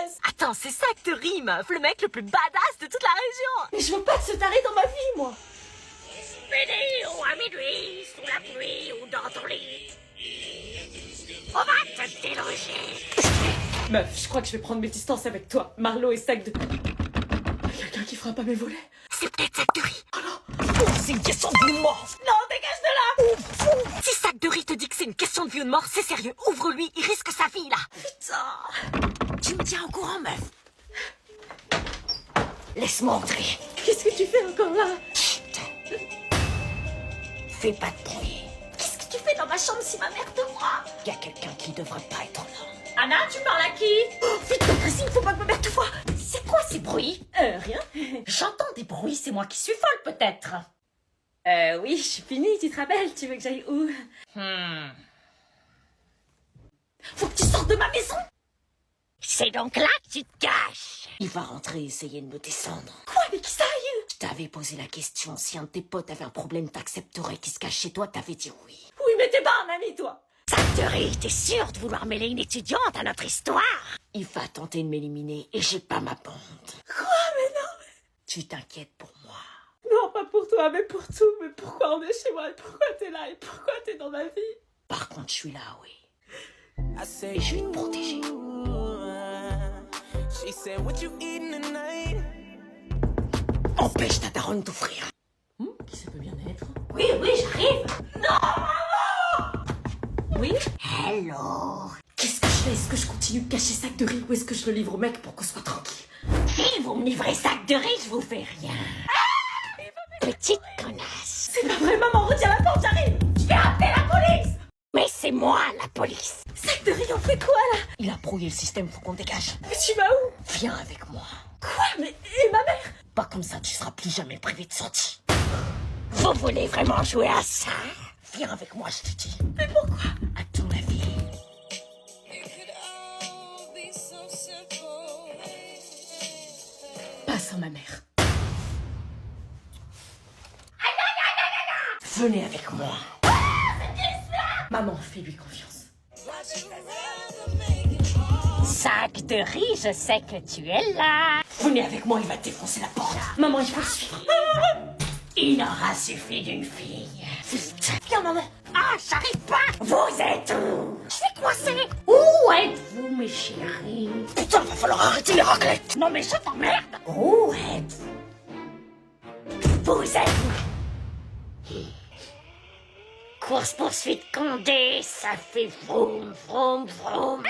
dégueulasse. Attends, c'est Sac-de-Riz, meuf, le mec le plus badass de toute la région. Mais je veux pas de ce taré dans ma vie, moi. Midi ou à minuit, sous la pluie ou dans ton lit, on va te déloger. Meuf, je crois que je vais prendre mes distances avec toi. Marlo et Sac de... Quelqu'un qui frappe à mes volets. C'est peut-être Sac-de-Riz. Oh non. C'est une question de vie ou de mort. Non, dégage de là. Si Sac-de-Riz te dit que c'est une question de vie ou de mort, c'est sérieux. Ouvre-lui, il risque sa vie, là. Putain. Tu me tiens au courant, meuf. Laisse-moi entrer. Qu'est-ce que tu fais encore là? Chut. Fais pas de bruit. Qu'est-ce que tu fais dans ma chambre si ma mère te voit? Il y a quelqu'un qui devrait pas être là. Anna, tu parles à qui? Oh, vite, précis, il faut pas que ma mère te voie. C'est quoi ces bruits? Rien. J'entends des bruits, c'est moi qui suis folle, peut-être. Oui, je suis finie, tu te rappelles? Tu veux que j'aille où? Faut que tu sortes de ma maison. C'est donc là que tu te caches. Il va rentrer et essayer de me descendre. Quoi? Mais qui ça, il? Je t'avais posé la question, si un de tes potes avait un problème, t'accepterais qu'il se cache chez toi, t'avais dit oui. Oui, mais t'es pas un ami, toi. Sac-de-Riz, t'es sûr de vouloir mêler une étudiante à notre histoire? Il va tenter de m'éliminer et j'ai pas ma bande. Quoi? Mais non. Tu t'inquiètes pour moi. Non, pas pour toi, mais pour tout. Mais pourquoi on est chez moi? Et pourquoi t'es là? Et pourquoi t'es dans ma vie? Par contre, je suis là, oui. Et je vais te protéger. Empêche ta daronne d'ouvrir. Qui ça peut bien être? Oui, j'arrive. Oui? Hello. Qu'est-ce que je fais? Est-ce que je continue de cacher Sac-de-Riz ou est-ce que je le livre au mec pour qu'on soit tranquille? Si vous me livrez Sac-de-Riz, je vous fais rien. Petite connasse. C'est pas vrai, maman, retiens la porte, j'arrive. Je vais appeler la police. Mais c'est moi, la police. Sac-de-Riz, on fait quoi, là? Il a brouillé le système, faut qu'on dégage. Mais tu vas où? Viens avec moi. Quoi? Mais... Et ma mère? Pas comme ça, tu seras plus jamais privé de sortie. Vous voulez vraiment jouer à ça? Viens avec moi, je te dis. Mais pourquoi? À ton avis. Pas sans ma mère. Venez avec moi. Maman, fais-lui confiance. Sac-de-Riz, je sais que tu es là. Venez avec moi, il va te défoncer la porte. Maman, il faut le suivre. Il aura suffi d'une fille. Vite. Viens, maman. Ah, j'arrive pas. Vous êtes où? Je suis coincée. Où êtes-vous, mes chéris? Putain, va falloir arrêter les raclettes. Non, mais je t'emmerde. Où êtes-vous? Vous êtes où? Course-poursuite Condé, ça fait vroom, vroom, vroom.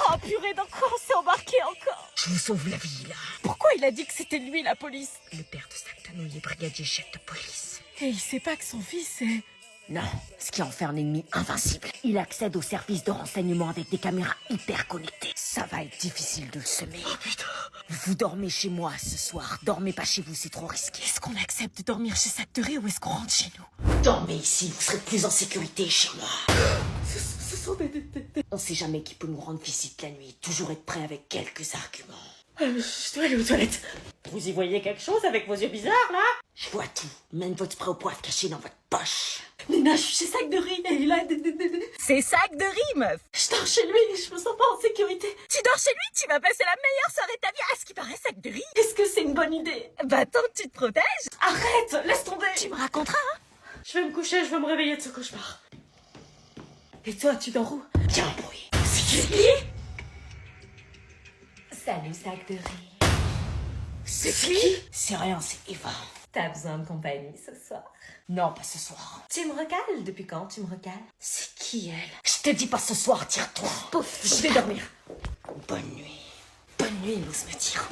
Oh, purée, dans quoi on s'est embarqué encore? Je vous sauve la vie, là. Pourquoi il a dit que c'était lui, la police? Le père de Sac-de-Riz est brigadier chef de police. Et il sait pas que son fils est... Non, ce qui en fait un ennemi invincible. Il accède aux services de renseignement avec des caméras hyper connectées. Ça va être difficile de le semer. Oh, putain. Vous dormez chez moi ce soir. Dormez pas chez vous, c'est trop risqué. Est-ce qu'on accepte de dormir chez Sac-de-Riz ou est-ce qu'on rentre chez nous? Dormez ici, vous serez plus en sécurité chez moi. Ce sont des... On sait jamais qui peut nous rendre visite la nuit. Toujours être prêt avec quelques arguments. Je dois aller aux toilettes. Vous y voyez quelque chose avec vos yeux bizarres, là? Je vois tout, même votre spray au poivre caché dans votre poche. Nina, je suis chez Sac-de-Riz et il a... C'est Sac-de-Riz, meuf. Je dors chez lui et je me sens pas en sécurité. Tu dors chez lui, tu vas passer la meilleure soirée de ta vie. À ce qui paraît, Sac-de-Riz. Est-ce que c'est une bonne idée? Bah, tant que tu te protèges. Arrête, laisse tomber. Tu me raconteras, hein. Je vais me coucher, je vais me réveiller de ce cauchemar. Et toi, tu dors où? Tiens, un bruit. C'est qui? Salut, Sac-de-Riz. C'est qui? C'est rien, c'est Eva. T'as besoin de compagnie ce soir? Non, pas ce soir. Tu me recales? Depuis quand tu me recales? C'est qui, elle? Je te dis pas ce soir, tire-toi. Pouf, je vais dormir. Bonne nuit. Bonne nuit, il ose me dire.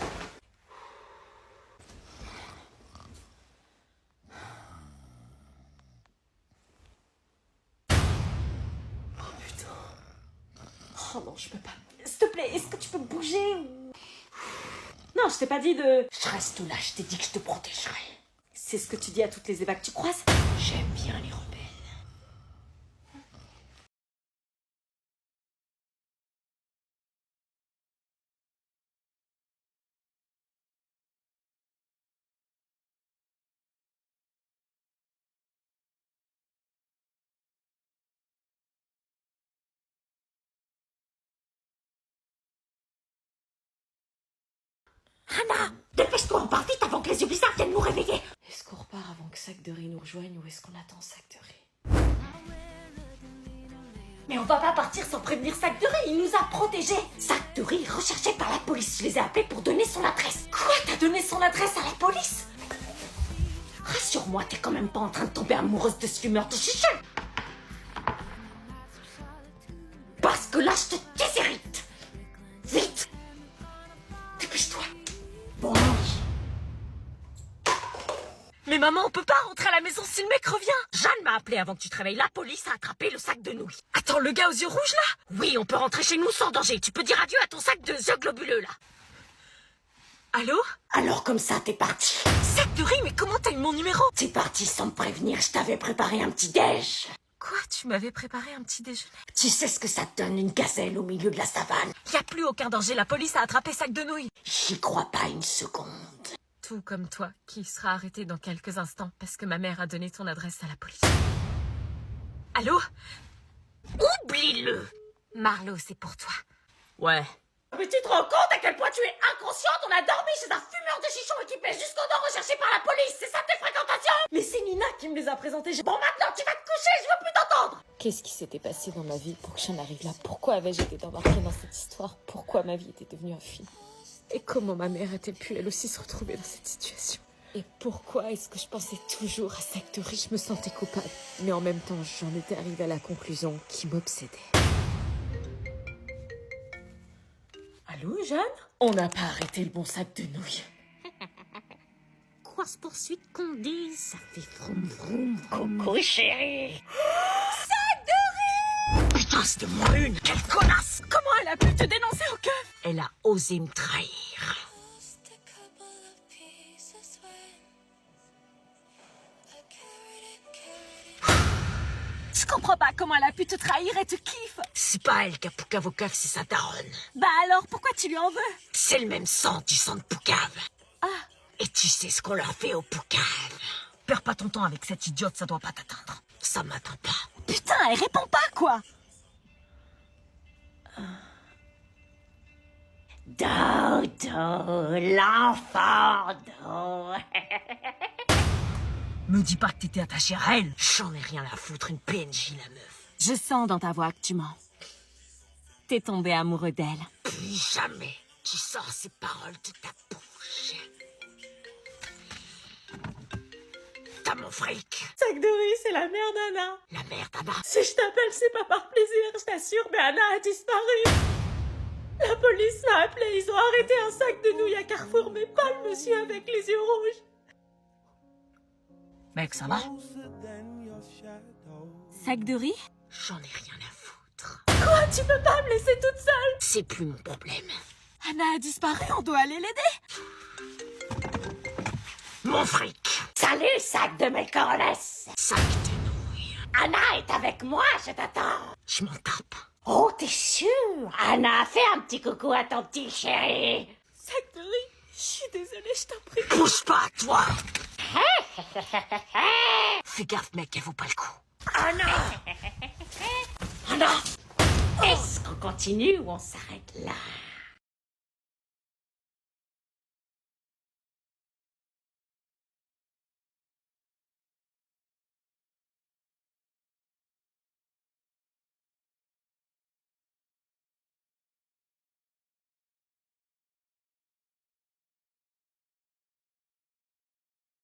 Oh putain. Oh non, je peux pas. S'il te plaît, est-ce que tu peux bouger ou... Non, je t'ai pas dit de... Je reste là, je t'ai dit que je te protégerai. C'est ce que tu dis à toutes les évas que tu croises? J'aime bien les rebelles. Anna, dépêche-toi, on part vite avant que les yeux bizarres viennent nous réveiller. Est-ce qu'on repart avant que Sac de riz nous rejoigne ou est-ce qu'on attend Sac de riz? Mais on va pas partir sans prévenir Sac de riz, il nous a protégés. Sac de riz recherché par la police, je les ai appelés pour donner son adresse. Quoi? T'as donné son adresse à la police? Rassure-moi, t'es quand même pas en train de tomber amoureuse de ce fumeur de chicha. Parce que là, je te déshérite. Vite. Dépêche-toi. Bon. Mais maman, on peut pas rentrer à la maison si le mec revient. Jeanne m'a appelé avant que tu te réveilles. La police a attrapé le sac de nouilles. Attends, le gars aux yeux rouges là? Oui, on peut rentrer chez nous sans danger. Tu peux dire adieu à ton sac de yeux globuleux là. Allô? Alors comme ça, t'es parti. Sac de riz, mais comment t'as eu mon numéro? T'es parti sans me prévenir. Je t'avais préparé un petit déj. Quoi? Tu m'avais préparé un petit déjeuner? Tu sais ce que ça te donne, une gazelle au milieu de la savane? Y a plus aucun danger, la police a attrapé Sac de nouilles. J'y crois pas une seconde. Tout comme toi, qui sera arrêté dans quelques instants parce que ma mère a donné ton adresse à la police. Allô? Oublie-le. Marlo, c'est pour toi. Ouais. Mais tu te rends compte à quel point tu es inconsciente? On a dormi chez un fumeur de chichon équipé jusqu'aux dents recherché par la police. C'est ça tes fréquentations? Mais c'est Nina qui me les a présentés. Bon, maintenant tu vas te coucher, je veux plus t'entendre. Qu'est-ce qui s'était passé dans ma vie pour que j'en arrive là? Pourquoi avais-je été embarquée dans cette histoire? Pourquoi ma vie était devenue un film? Et comment ma mère a-t-elle pu elle aussi se retrouver dans cette situation? Et pourquoi est-ce que je pensais toujours à Sac de riz? Je me sentais coupable. Mais en même temps, j'en étais arrivée à la conclusion qui m'obsédait. Allô, Jeanne? On n'a pas arrêté le bon Sac de nouilles. Course poursuite qu'on dit, ça fait vroom vroom. Coucou chérie. Putain, c'était moi une, quelle connasse! Comment elle a pu te dénoncer au keuf? Elle a osé me trahir. Je comprends pas comment elle a pu te trahir et te kiffe. C'est pas elle qui a poucave au keuf, c'est sa daronne. Bah alors, pourquoi tu lui en veux? C'est le même sang du sang de poucave. Ah. Et tu sais ce qu'on leur fait au poucave. Perds pas ton temps avec cette idiote, ça doit pas t'atteindre. Ça m'atteint pas. Putain, elle répond pas, quoi. Dodo, l'enfant d'eau. Me dis pas que t'étais attaché à elle. J'en ai rien à foutre, une PNJ, la meuf. Je sens dans ta voix que tu mens. T'es tombé amoureux d'elle. Plus jamais tu sors ces paroles de ta bouche. T'as mon fric. Sac de riz, c'est la mère d'Anna. La mère d'Anna. Si je t'appelle, c'est pas par plaisir, je t'assure, mais Anna a disparu. La police m'a appelé, ils ont arrêté un sac de nouilles à Carrefour, mais pas le monsieur avec les yeux rouges. Mec, ça va? Sac de riz? J'en ai rien à foutre. Quoi? Tu peux pas me laisser toute seule? C'est plus mon problème. Anna a disparu, on doit aller l'aider. Mon fric. Salut, sac de mécoronnes. Sac de nouilles. Anna est avec moi, je t'attends. Je m'en tape. Oh, t'es sûre? Anna, fais un petit coucou à ton petit chéri. Sac de riz, je suis désolée, je t'en prie. Bouge pas, toi. Fais gaffe, mec, elle vaut pas le coup. Anna. Anna. Est-ce qu'on continue ou on s'arrête là?